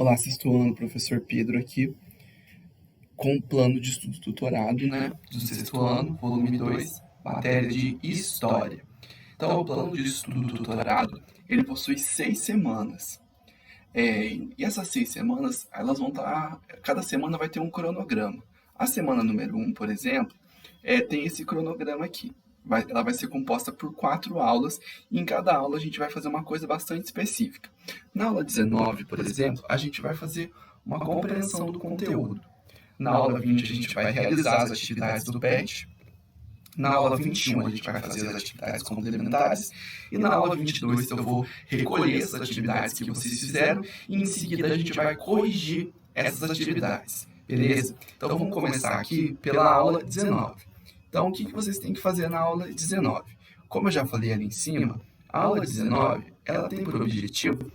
Olá, sexto ano, professor Pedro aqui, com o plano de estudo tutorado, do sexto ano, volume 2, matéria de História. Então, o plano de estudo tutorado, ele possui 6 semanas. E essas 6 semanas, elas vão estar, cada semana vai ter um cronograma. A semana número 1, por exemplo, tem esse cronograma aqui. Ela vai ser composta por 4 aulas, e em cada aula a gente vai fazer uma coisa bastante específica. Na aula 19, por exemplo, a gente vai fazer uma compreensão do conteúdo. Na aula 20, a gente vai realizar as atividades do PET. Na aula 21, a gente vai fazer as atividades complementares. E na aula 22, eu vou recolher essas atividades que vocês fizeram e em seguida a gente vai corrigir essas atividades. Beleza? Então vamos começar aqui pela aula 19. Então, o que vocês têm que fazer na aula 19? Como eu já falei ali em cima, a aula 19, ela tem por objetivo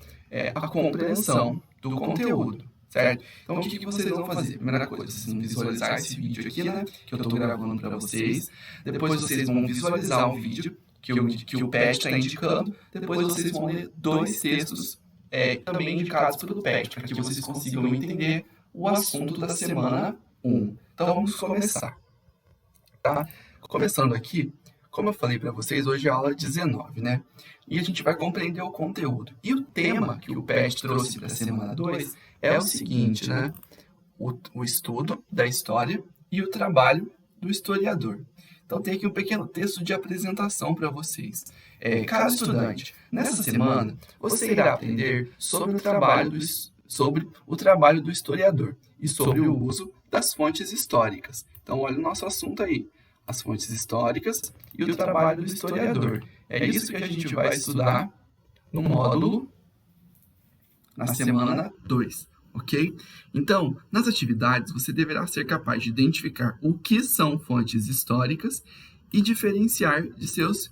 a compreensão do conteúdo, certo? Então, o que vocês vão fazer? Primeira coisa, vocês vão visualizar esse vídeo aqui, que eu estou gravando para vocês. Depois, vocês vão visualizar um vídeo que o PET está indicando. Depois, vocês vão ler 2 textos também indicados pelo PET, para que vocês consigam entender o assunto da semana 1. Então, vamos começar. Tá? Começando aqui, como eu falei para vocês, hoje é a aula 19, E a gente vai compreender o conteúdo. E o tema que o PET trouxe para a semana 2 é o seguinte, O estudo da história e o trabalho do historiador. Então, tem aqui um pequeno texto de apresentação para vocês. Caro estudante, nessa semana, você irá aprender sobre o trabalho do historiador e sobre o uso das fontes históricas. Então, olha o nosso assunto aí, as fontes históricas e o trabalho do historiador. É isso que a gente vai estudar no módulo, na semana 2, ok? Então, nas atividades, você deverá ser capaz de identificar o que são fontes históricas e diferenciar seus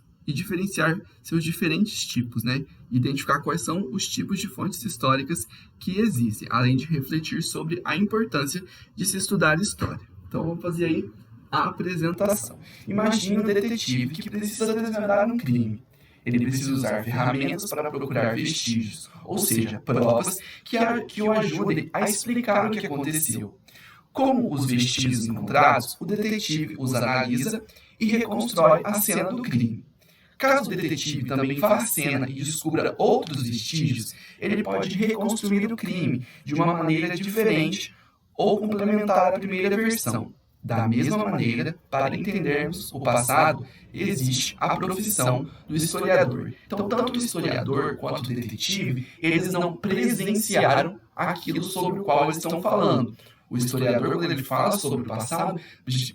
diferentes tipos, Identificar quais são os tipos de fontes históricas que existem, além de refletir sobre a importância de se estudar história. Então, vamos fazer aí a apresentação. Imagine um detetive que precisa desvendar um crime. Ele precisa usar ferramentas para procurar vestígios, ou seja, provas que o ajudem a explicar o que aconteceu. Como os vestígios encontrados, o detetive os analisa e reconstrói a cena do crime. Caso o detetive também vá à cena e descubra outros vestígios, ele pode reconstruir o crime de uma maneira diferente ou complementar a primeira versão. Da mesma maneira, para entendermos o passado, existe a profissão do historiador. Então, tanto o historiador quanto o detetive, eles não presenciaram aquilo sobre o qual eles estão falando. O historiador, quando ele fala sobre o passado,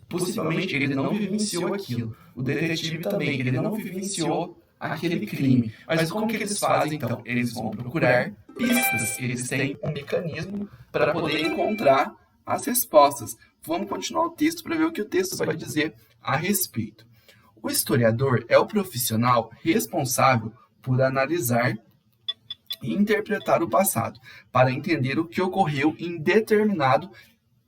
possivelmente ele não vivenciou aquilo. O detetive também, ele não vivenciou aquele crime. Mas como que eles fazem, então? Eles vão procurar pistas, eles têm um mecanismo para poder encontrar as respostas. Vamos continuar o texto para ver o que o texto vai dizer a respeito. O historiador é o profissional responsável por analisar e interpretar o passado, para entender o que ocorreu em determinado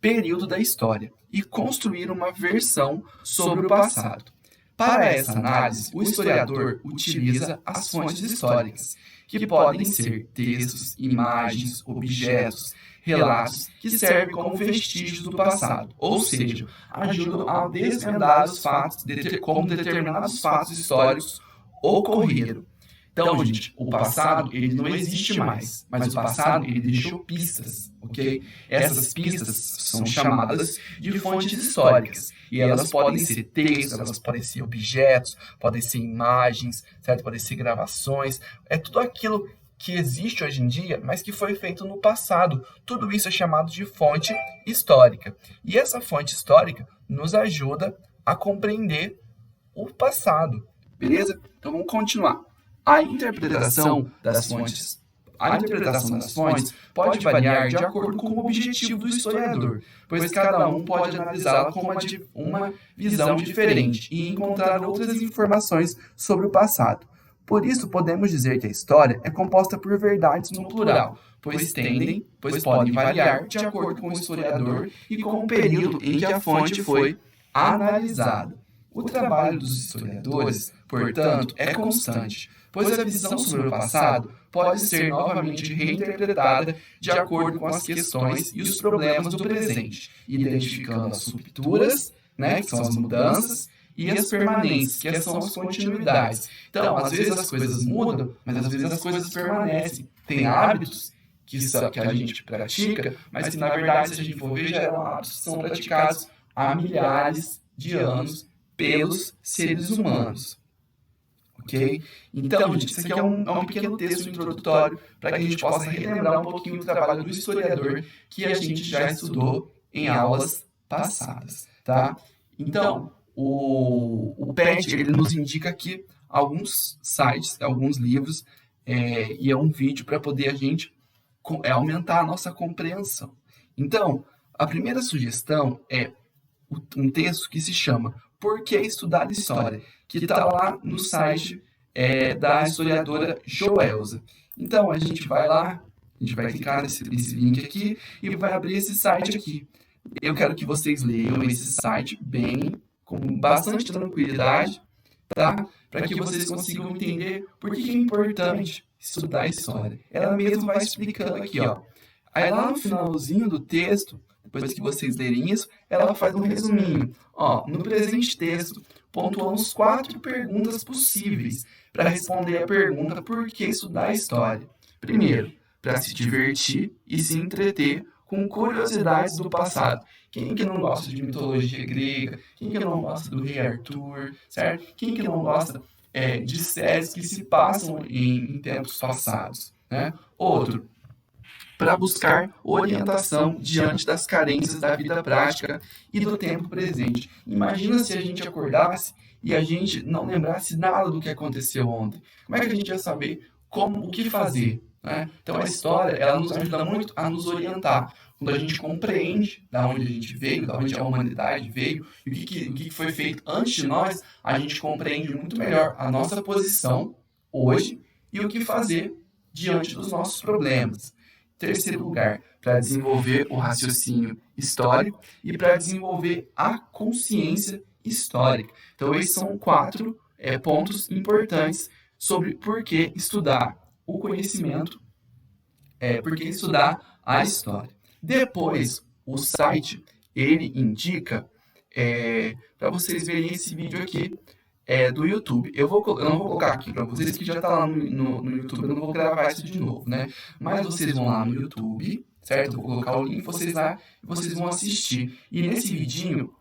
período da história e construir uma versão sobre o passado. Para essa análise, o historiador utiliza as fontes históricas, que podem ser textos, imagens, objetos, relatos que servem como vestígios do passado, ou seja, ajudam a desvendar os fatos, como determinados fatos históricos ocorreram. Então, gente, o passado, ele não existe mais, mas o passado, ele deixou pistas, ok? Essas pistas são chamadas de fontes históricas, e elas podem ser textos, elas podem ser objetos, podem ser imagens, certo? Podem ser gravações, é tudo aquilo que existe hoje em dia, mas que foi feito no passado. Tudo isso é chamado de fonte histórica. E essa fonte histórica nos ajuda a compreender o passado, beleza? Então, vamos continuar. A interpretação das fontes pode variar de acordo com o objetivo do historiador, pois cada um pode analisá-la com uma visão diferente e encontrar outras informações sobre o passado. Por isso, podemos dizer que a história é composta por verdades no plural, pois podem variar de acordo com o historiador e com o período em que a fonte foi analisada. O trabalho dos historiadores, portanto, é constante, pois a visão sobre o passado pode ser novamente reinterpretada de acordo com as questões e os problemas do presente, identificando as rupturas, né, que são as mudanças, e as permanentes, que são as continuidades. Então, às vezes as coisas mudam, mas às vezes as coisas permanecem. Tem hábitos que a gente pratica, mas que, na verdade, se a gente for ver, já eram hábitos que são praticados há milhares de anos pelos seres humanos. Ok? Então, gente, isso aqui é um pequeno texto introdutório para que a gente possa relembrar um pouquinho do trabalho do historiador que a gente já estudou em aulas passadas, tá? Então, o PET, ele nos indica aqui alguns sites, alguns livros, e é um vídeo para poder a gente aumentar a nossa compreensão. Então, a primeira sugestão é um texto que se chama Por que Estudar História?, que está lá no site da historiadora Joelza. Então, a gente vai lá, a gente vai clicar nesse link aqui e vai abrir esse site aqui. Eu quero que vocês leiam esse site com bastante tranquilidade, tá? Para que vocês consigam entender por que é importante estudar a história. Ela mesma vai explicando aqui, ó. Aí lá no finalzinho do texto, depois que vocês lerem isso, ela faz um resuminho. Ó, no presente texto, pontuamos 4 perguntas possíveis para responder a pergunta por que estudar a história. Primeiro, para se divertir e se entreter com curiosidades do passado. Quem que não gosta de mitologia grega? Quem que não gosta do rei Arthur? Certo? Quem que não gosta de séries que se passam em tempos passados? Né? Outro, para buscar orientação diante das carências da vida prática e do tempo presente. Imagina se a gente acordasse e a gente não lembrasse nada do que aconteceu ontem. Como é que a gente ia saber o que fazer? Né? Então a história, ela nos ajuda muito a nos orientar. Quando a gente compreende da onde a gente veio, da onde a humanidade veio, e o que foi feito antes de nós, a gente compreende muito melhor a nossa posição hoje e o que fazer diante dos nossos problemas. Terceiro lugar, para desenvolver o raciocínio histórico e para desenvolver a consciência histórica. Então, esses são 4 pontos importantes sobre por que estudar o conhecimento, por que estudar a história. Depois, o site, ele indica, para vocês verem esse vídeo aqui, do YouTube. Eu não vou colocar aqui para vocês, que já está lá no YouTube, eu não vou gravar isso de novo, né? Mas vocês vão lá no YouTube, certo? Eu vou colocar o link, vocês lá, e vocês vão assistir. E nesse vidinho,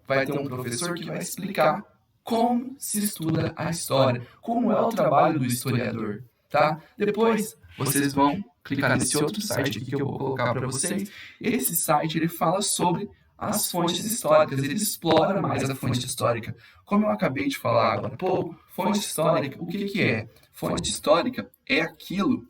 vai ter um professor que vai explicar como se estuda a história, como é o trabalho do historiador, tá? Depois, vocês vão clicar nesse outro site aqui que eu vou colocar para vocês. Esse site, ele fala sobre as fontes históricas, ele explora mais a fonte histórica. Como eu acabei de falar agora, fonte histórica, o que é? Fonte histórica é aquilo,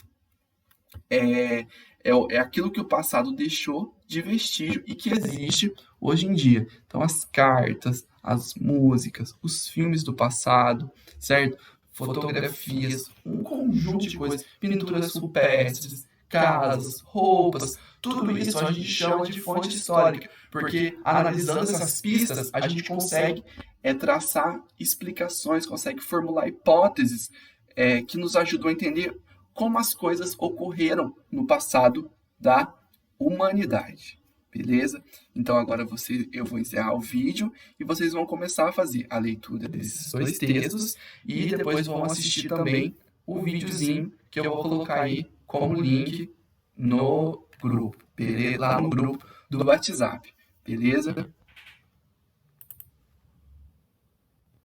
aquilo que o passado deixou de vestígio e que existe hoje em dia. Então, as cartas, as músicas, os filmes do passado, certo? Fotografias, um conjunto de coisas, pinturas rupestres, casas, roupas, tudo isso a gente chama de fonte histórica, porque analisando essas pistas, a gente consegue traçar explicações, consegue formular hipóteses que nos ajudam a entender como as coisas ocorreram no passado da humanidade. Beleza? Então agora eu vou encerrar o vídeo e vocês vão começar a fazer a leitura desses 2 textos e depois vão assistir também o videozinho que eu vou colocar aí como link no grupo, beleza? Lá no grupo do WhatsApp, beleza?